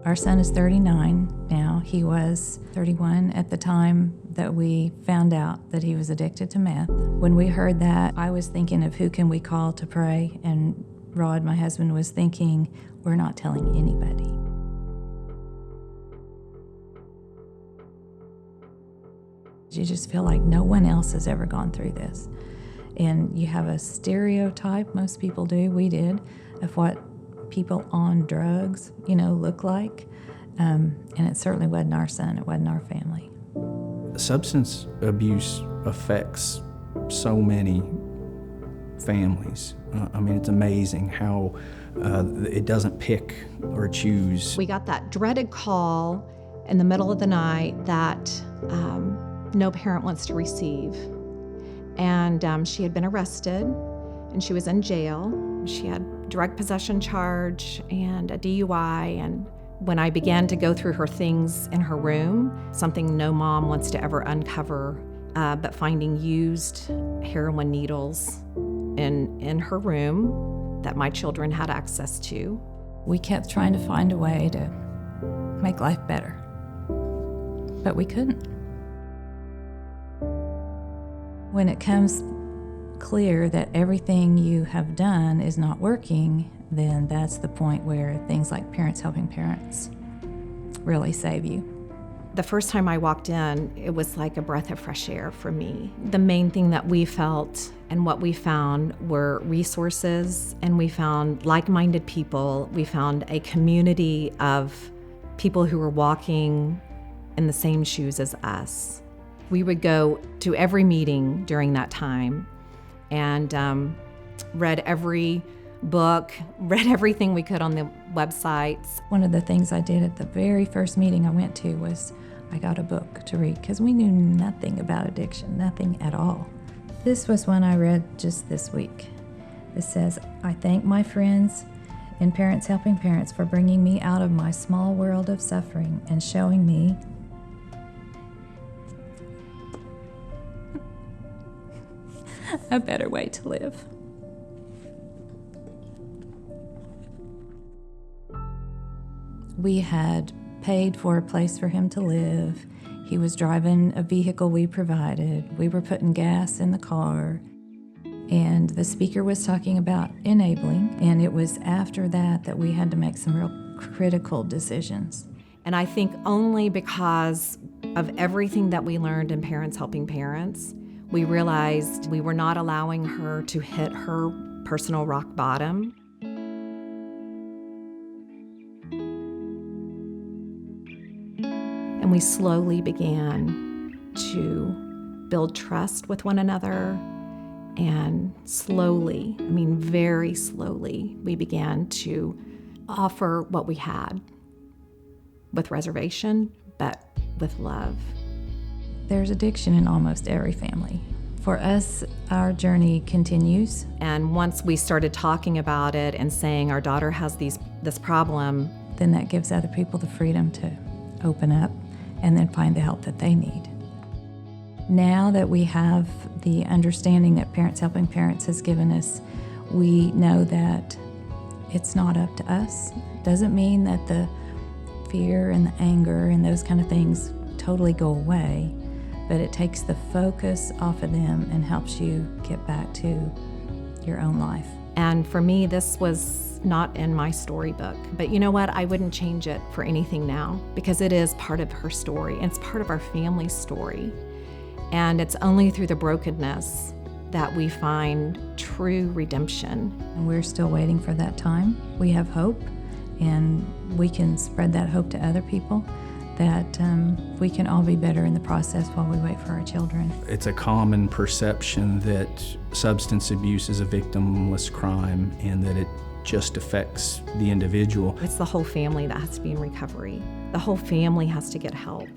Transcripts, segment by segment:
Our son is 39 now. He was 31 at the time that we found out that he was addicted to meth. When we heard that, I was thinking of who can we call to pray, and Rod, my husband, was thinking, we're not telling anybody. You just feel like no one else has ever gone through this. And you have a stereotype, most people do, we did, of what people on drugs, look like. And it certainly wasn't our son, it wasn't our family. Substance abuse affects so many families. It's amazing how it doesn't pick or choose. We got that dreaded call in the middle of the night that no parent wants to receive. And she had been arrested, and she was in jail. She had drug possession charge and a DUI. And when I began to go through her things in her room, something no mom wants to ever uncover, but finding used heroin needles in her room that my children had access to. We kept trying to find a way to make life better, but we couldn't. When it comes clear that everything you have done is not working, then that's the point where things like Parents Helping Parents really save you. The first time I walked in, it was like a breath of fresh air for me. The main thing that we felt and what we found were resources, and we found like-minded people. We found a community of people who were walking in the same shoes as us. We would go to every meeting during that time and read every book, read everything we could on the websites. One of the things I did at the very first meeting I went to was I got a book to read because we knew nothing about addiction, nothing at all. This was one I read just this week. It says, "I thank my friends and Parents Helping Parents for bringing me out of my small world of suffering and showing me a better way to live." We had paid for a place for him to live. He was driving a vehicle we provided. We were putting gas in the car. And the speaker was talking about enabling. And it was after that we had to make some real critical decisions. And I think only because of everything that we learned in Parents Helping Parents, we realized we were not allowing her to hit her personal rock bottom. And we slowly began to build trust with one another. And slowly, very slowly, we began to offer what we had with reservation, but with love. There's addiction in almost every family. For us, our journey continues. And once we started talking about it and saying our daughter has this problem, then that gives other people the freedom to open up and then find the help that they need. Now that we have the understanding that Parents Helping Parents has given us, we know that it's not up to us. Doesn't mean that the fear and the anger and those kind of things totally go away, but it takes the focus off of them and helps you get back to your own life. And for me, this was not in my storybook. But you know what? I wouldn't change it for anything now, because it is part of her story, and it's part of our family's story. And it's only through the brokenness that we find true redemption. And we're still waiting for that time. We have hope, and we can spread that hope to other people, that we can all be better in the process while we wait for our children. It's a common perception that substance abuse is a victimless crime and that it just affects the individual. It's the whole family that has to be in recovery. The whole family has to get help,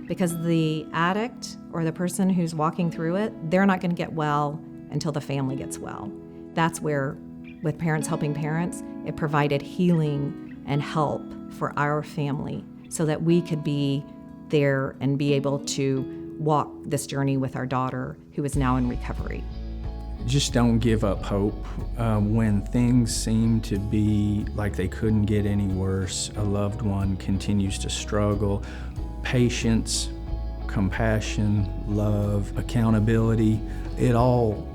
because the addict or the person who's walking through it, they're not going to get well until the family gets well. That's where, with Parents Helping Parents, it provided healing and help for our family so that we could be there and be able to walk this journey with our daughter, who is now in recovery. Just don't give up hope. When things seem to be like they couldn't get any worse, a loved one continues to struggle. Patience, compassion, love, accountability, it all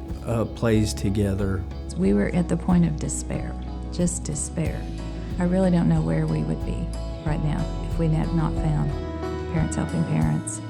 plays together. We were at the point of despair, just despair. I really don't know where we would be right now if we had not found Parents Helping Parents